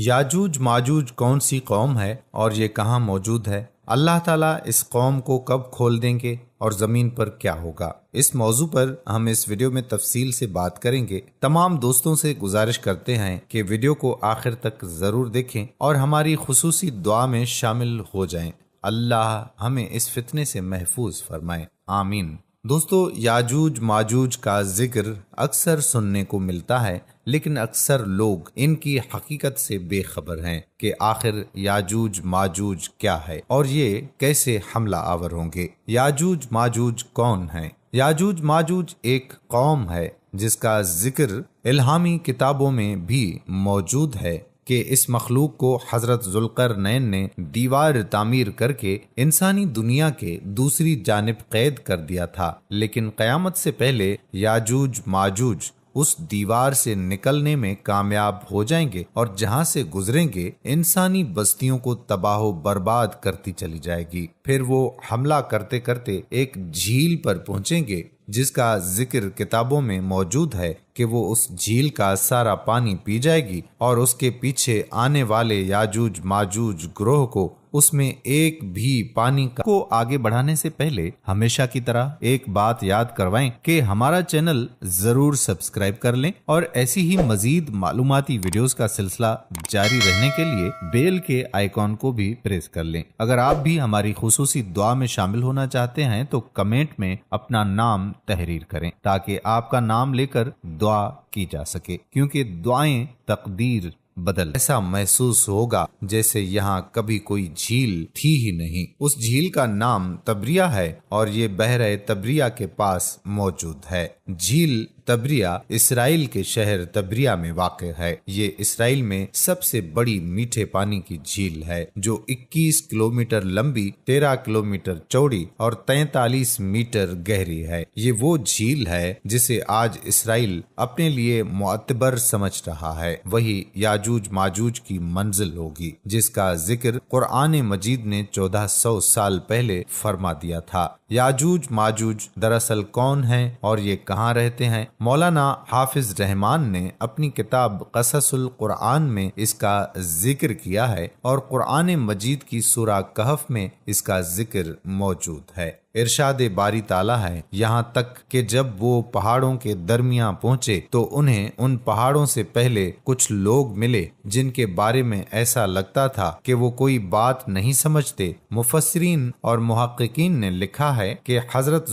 یاجوج ماجوج کون سی قوم ہے اور یہ کہاں موجود ہے؟ اللہ تعالیٰ اس قوم کو کب کھول دیں گے اور زمین پر کیا ہوگا؟ اس موضوع پر ہم اس ویڈیو میں تفصیل سے بات کریں گے۔ تمام دوستوں سے گزارش کرتے ہیں کہ ویڈیو کو آخر تک ضرور دیکھیں اور ہماری خصوصی دعا میں شامل ہو جائیں۔ اللہ ہمیں اس فتنے سے محفوظ فرمائے، آمین۔ دوستو، یاجوج ماجوج کا ذکر اکثر سننے کو ملتا ہے، لیکن اکثر لوگ ان کی حقیقت سے بے خبر ہیں کہ آخر یاجوج ماجوج کیا ہے اور یہ کیسے حملہ آور ہوں گے۔ یاجوج ماجوج کون ہیں؟ یاجوج ماجوج ایک قوم ہے جس کا ذکر الہامی کتابوں میں بھی موجود ہے کہ اس مخلوق کو حضرت ذوالقرنین نے دیوار تعمیر کر کے انسانی دنیا کے دوسری جانب قید کر دیا تھا، لیکن قیامت سے پہلے یاجوج ماجوج اس دیوار سے نکلنے میں کامیاب ہو جائیں گے اور جہاں سے گزریں گے انسانی بستیوں کو تباہ و برباد کرتی چلی جائے گی۔ پھر وہ حملہ کرتے کرتے ایک جھیل پر پہنچیں گے جس کا ذکر کتابوں میں موجود ہے کہ وہ اس جھیل کا سارا پانی پی جائے گی اور اس کے پیچھے آنے والے یاجوج ماجوج گروہ کو اس میں ایک بھی پانی کو آگے بڑھانے سے پہلے ہمیشہ کی طرح ایک بات یاد کروائیں کہ ہمارا چینل ضرور سبسکرائب کر لیں اور ایسی ہی مزید معلوماتی ویڈیوز کا سلسلہ جاری رہنے کے لیے بیل کے آئیکن کو بھی پریس کر لیں۔ اگر آپ بھی ہماری خصوصی دعا میں شامل ہونا چاہتے ہیں تو کمنٹ میں اپنا نام تحریر کریں تاکہ آپ کا نام لے کر دعا کی جا سکے، کیونکہ دعائیں تقدیر بدل۔ ایسا محسوس ہوگا جیسے یہاں کبھی کوئی جھیل تھی ہی نہیں۔ اس جھیل کا نام تبریہ ہے اور یہ بحیرہ تبریہ کے پاس موجود ہے۔ جھیل تبریہ اسرائیل کے شہر تبریہ میں واقع ہے۔ یہ اسرائیل میں سب سے بڑی میٹھے پانی کی جھیل ہے جو 21 کلومیٹر لمبی، 13 کلومیٹر چوڑی اور 43 میٹر گہری ہے۔ یہ وہ جھیل ہے جسے آج اسرائیل اپنے لیے معتبر سمجھ رہا ہے۔ وہی یاجوج ماجوج کی منزل ہوگی جس کا ذکر قرآن مجید نے 1400 سال پہلے فرما دیا تھا۔ یاجوج ماجوج دراصل کون ہیں اور یہ کہاں رہتے ہیں؟ مولانا حافظ رحمان نے اپنی کتاب قصص القرآن میں اس کا ذکر کیا ہے اور قرآن مجید کی سورہ کہف میں اس کا ذکر موجود ہے۔ ارشاد باری تعالیٰ ہے، یہاں تک کہ جب وہ پہاڑوں کے درمیان پہنچے تو انہیں ان پہاڑوں سے پہلے کچھ لوگ ملے جن کے بارے میں ایسا لگتا تھا کہ وہ کوئی بات نہیں سمجھتے۔ مفسرین اور محققین نے لکھا ہے کہ حضرت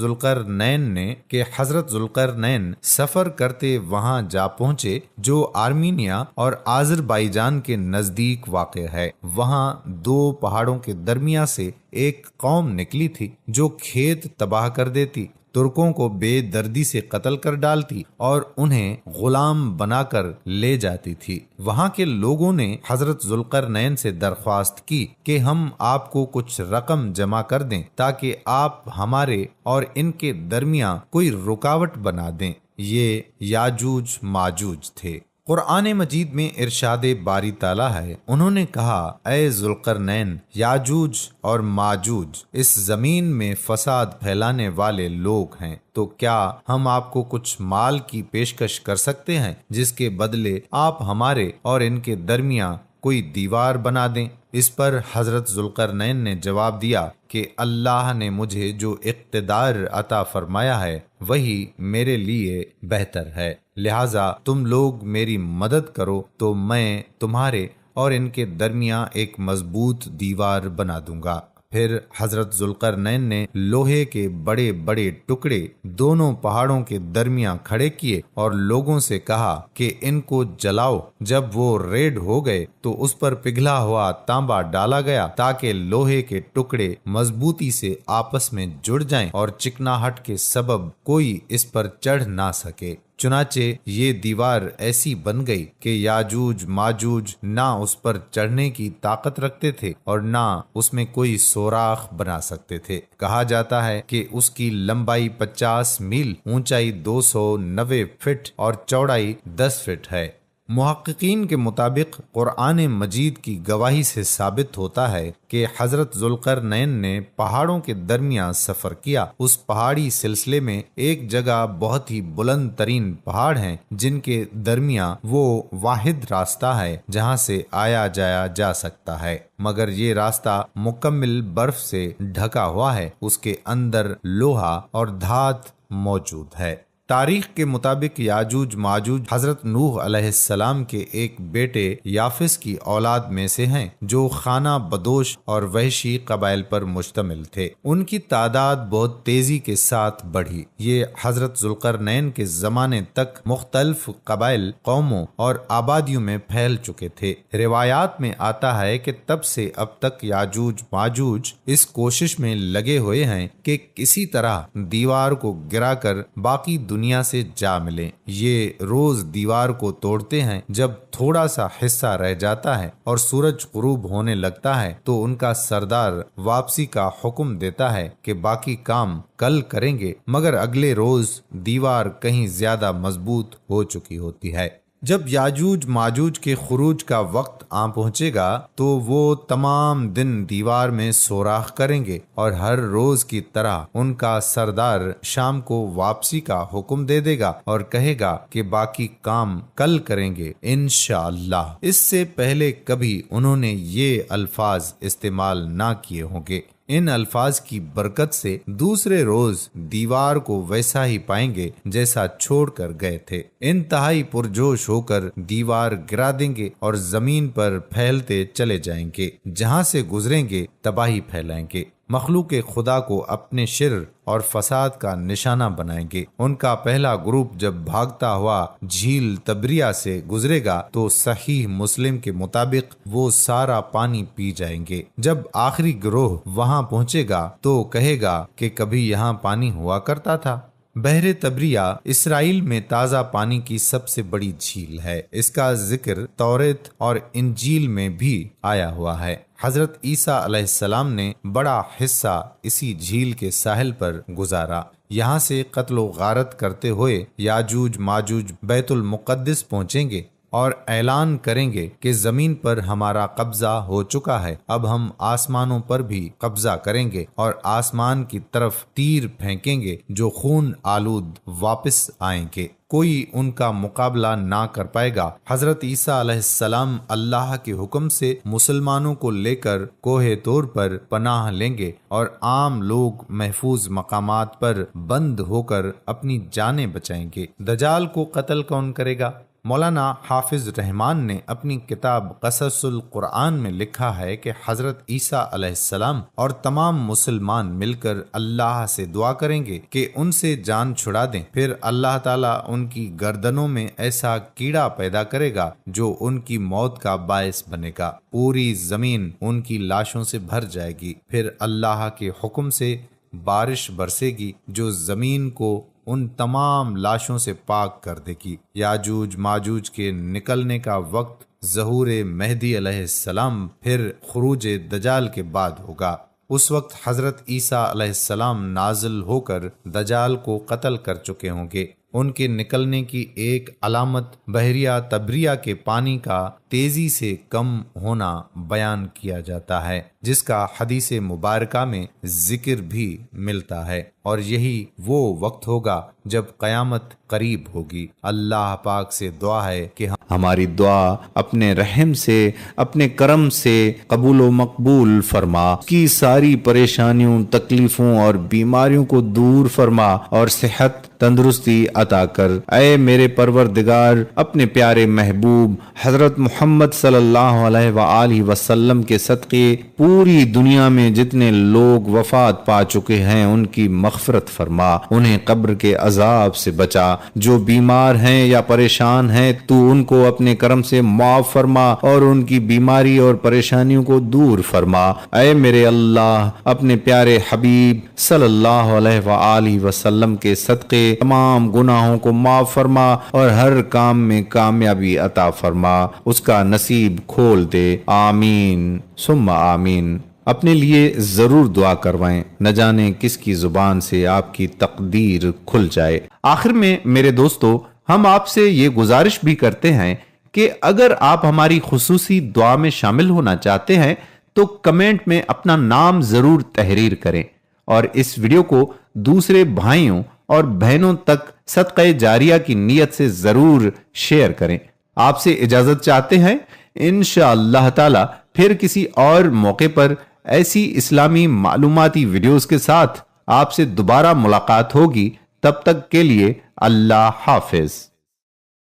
ذوالقرنین سفر کرتے وہاں جا پہنچے جو آرمینیا اور آذربائیجان کے نزدیک واقع ہے۔ وہاں دو پہاڑوں کے درمیان سے ایک قوم نکلی تھی جو کھیت تباہ کر دیتی، ترکوں کو بے دردی سے قتل کر ڈالتی اور انہیں غلام بنا کر لے جاتی تھی۔ وہاں کے لوگوں نے حضرت ذوالقرنین سے درخواست کی کہ ہم آپ کو کچھ رقم جمع کر دیں تاکہ آپ ہمارے اور ان کے درمیان کوئی رکاوٹ بنا دیں۔ یہ یاجوج ماجوج تھے۔ قرآن مجید میں ارشاد باری تعالیٰ ہے، انہوں نے کہا، اے ذوالقرنین، یاجوج اور ماجوج اس زمین میں فساد پھیلانے والے لوگ ہیں، تو کیا ہم آپ کو کچھ مال کی پیشکش کر سکتے ہیں جس کے بدلے آپ ہمارے اور ان کے درمیان کوئی دیوار بنا دیں؟ اس پر حضرت ذوالقرنین نے جواب دیا کہ اللہ نے مجھے جو اقتدار عطا فرمایا ہے وہی میرے لیے بہتر ہے، لہٰذا تم لوگ میری مدد کرو تو میں تمہارے اور ان کے درمیان ایک مضبوط دیوار بنا دوں گا۔ پھر حضرت ذوالقرنین نے لوہے کے بڑے بڑے ٹکڑے دونوں پہاڑوں کے درمیان کھڑے کیے اور لوگوں سے کہا کہ ان کو جلاؤ۔ جب وہ ریڈ ہو گئے تو اس پر پگھلا ہوا تانبا ڈالا گیا تاکہ لوہے کے ٹکڑے مضبوطی سے آپس میں جڑ جائیں اور چکناہٹ کے سبب کوئی اس پر چڑھ نہ سکے۔ چنانچہ یہ دیوار ایسی بن گئی کہ یاجوج ماجوج نہ اس پر چڑھنے کی طاقت رکھتے تھے اور نہ اس میں کوئی سوراخ بنا سکتے تھے۔ کہا جاتا ہے کہ اس کی لمبائی 50 میل، اونچائی 290 فٹ اور چوڑائی 10 فٹ ہے۔ محققین کے مطابق قرآن مجید کی گواہی سے ثابت ہوتا ہے کہ حضرت ذوالقرنین نے پہاڑوں کے درمیان سفر کیا۔ اس پہاڑی سلسلے میں ایک جگہ بہت ہی بلند ترین پہاڑ ہیں جن کے درمیان وہ واحد راستہ ہے جہاں سے آیا جایا جا سکتا ہے، مگر یہ راستہ مکمل برف سے ڈھکا ہوا ہے، اس کے اندر لوہا اور دھات موجود ہے۔ تاریخ کے مطابق یاجوج ماجوج حضرت نوح علیہ السلام کے ایک بیٹے یافس کی اولاد میں سے ہیں جو خانہ بدوش اور وحشی قبائل پر مشتمل تھے۔ ان کی تعداد بہت تیزی کے ساتھ بڑھی۔ یہ حضرت ذوالقرنین کے زمانے تک مختلف قبائل، قوموں اور آبادیوں میں پھیل چکے تھے۔ روایات میں آتا ہے کہ تب سے اب تک یاجوج ماجوج اس کوشش میں لگے ہوئے ہیں کہ کسی طرح دیوار کو گرا کر باقی دنیا سے جا ملیں۔ یہ روز دیوار کو توڑتے ہیں، جب تھوڑا سا حصہ رہ جاتا ہے اور سورج غروب ہونے لگتا ہے تو ان کا سردار واپسی کا حکم دیتا ہے کہ باقی کام کل کریں گے، مگر اگلے روز دیوار کہیں زیادہ مضبوط ہو چکی ہوتی ہے۔ جب یاجوج ماجوج کے خروج کا وقت آ پہنچے گا تو وہ تمام دن دیوار میں سوراخ کریں گے اور ہر روز کی طرح ان کا سردار شام کو واپسی کا حکم دے دے گا اور کہے گا کہ باقی کام کل کریں گے انشاءاللہ۔ اس سے پہلے کبھی انہوں نے یہ الفاظ استعمال نہ کیے ہوں گے۔ ان الفاظ کی برکت سے دوسرے روز دیوار کو ویسا ہی پائیں گے جیسا چھوڑ کر گئے تھے۔ انتہائی پرجوش ہو کر دیوار گرا دیں گے اور زمین پر پھیلتے چلے جائیں گے، جہاں سے گزریں گے تباہی پھیلائیں گے۔ مخلوق خدا کو اپنے شر اور فساد کا نشانہ بنائیں گے۔ ان کا پہلا گروپ جب بھاگتا ہوا جھیل تبریہ سے گزرے گا تو صحیح مسلم کے مطابق وہ سارا پانی پی جائیں گے۔ جب آخری گروہ وہاں پہنچے گا تو کہے گا کہ کبھی یہاں پانی ہوا کرتا تھا۔ بحر تبریہ اسرائیل میں تازہ پانی کی سب سے بڑی جھیل ہے۔ اس کا ذکر توریت اور انجیل میں بھی آیا ہوا ہے۔ حضرت عیسیٰ علیہ السلام نے بڑا حصہ اسی جھیل کے ساحل پر گزارا۔ یہاں سے قتل و غارت کرتے ہوئے یاجوج ماجوج بیت المقدس پہنچیں گے اور اعلان کریں گے کہ زمین پر ہمارا قبضہ ہو چکا ہے، اب ہم آسمانوں پر بھی قبضہ کریں گے اور آسمان کی طرف تیر پھینکیں گے جو خون آلود واپس آئیں گے۔ کوئی ان کا مقابلہ نہ کر پائے گا۔ حضرت عیسیٰ علیہ السلام اللہ کے حکم سے مسلمانوں کو لے کر کوہ طور پر پناہ لیں گے اور عام لوگ محفوظ مقامات پر بند ہو کر اپنی جانیں بچائیں گے۔ دجال کو قتل کون کرے گا؟ مولانا حافظ رحمان نے اپنی کتاب قصص القرآن میں لکھا ہے کہ حضرت عیسیٰ علیہ السلام اور تمام مسلمان مل کر اللہ سے دعا کریں گے کہ ان سے جان چھڑا دیں، پھر اللہ تعالیٰ ان کی گردنوں میں ایسا کیڑا پیدا کرے گا جو ان کی موت کا باعث بنے گا۔ پوری زمین ان کی لاشوں سے بھر جائے گی، پھر اللہ کے حکم سے بارش برسے گی جو زمین کو ان تمام لاشوں سے پاک کر دے گی۔ یاجوج ماجوج کے نکلنے کا وقت ظہور مہدی علیہ السلام پھر خروج دجال کے بعد ہوگا۔ اس وقت حضرت عیسیٰ علیہ السلام نازل ہو کر دجال کو قتل کر چکے ہوں گے۔ ان کے نکلنے کی ایک علامت بحیرہ تبریہ کے پانی کا تیزی سے کم ہونا بیان کیا جاتا ہے، جس کا حدیث مبارکہ میں ذکر بھی ملتا ہے، اور یہی وہ وقت ہوگا جب قیامت قریب ہوگی۔ اللہ پاک سے دعا ہے کہ ہماری دعا اپنے رحم سے، اپنے کرم سے قبول و مقبول فرما، کی ساری پریشانیوں، تکلیفوں اور بیماریوں کو دور فرما اور صحت تندرستی عطا کر۔ اے میرے پروردگار، اپنے پیارے محبوب حضرت محمد صلی اللہ علیہ وآلہ وسلم کے صدقے پوری دنیا میں جتنے لوگ وفات پا چکے ہیں ان کی مغفرت فرما، انہیں قبر کے عذاب سے بچا۔ جو بیمار ہیں یا پریشان ہیں تو ان کو اپنے کرم سے معاف فرما اور ان کی بیماری اور پریشانیوں کو دور فرما۔ اے میرے اللہ، اپنے پیارے حبیب صلی اللہ علیہ وآلہ وسلم کے صدقے تمام گناہوں کو معاف فرما اور ہر کام میں کامیابی عطا فرما، اس کا نصیب کھول دے۔ آمین ثم آمین۔ اپنے لیے ضرور دعا کروائیں، نہ جانے کس کی زبان سے آپ کی تقدیر کھل جائے۔ آخر میں میرے دوستو، ہم آپ سے یہ گزارش بھی کرتے ہیں کہ اگر آپ ہماری خصوصی دعا میں شامل ہونا چاہتے ہیں تو کمنٹ میں اپنا نام ضرور تحریر کریں اور اس ویڈیو کو دوسرے بھائیوں اور بہنوں تک صدقہ جاریہ کی نیت سے ضرور شیئر کریں۔ آپ سے اجازت چاہتے ہیں، انشاءاللہ تعالی پھر کسی اور موقع پر ایسی اسلامی معلوماتی ویڈیوز کے ساتھ آپ سے دوبارہ ملاقات ہوگی۔ تب تک کے لیے اللہ حافظ۔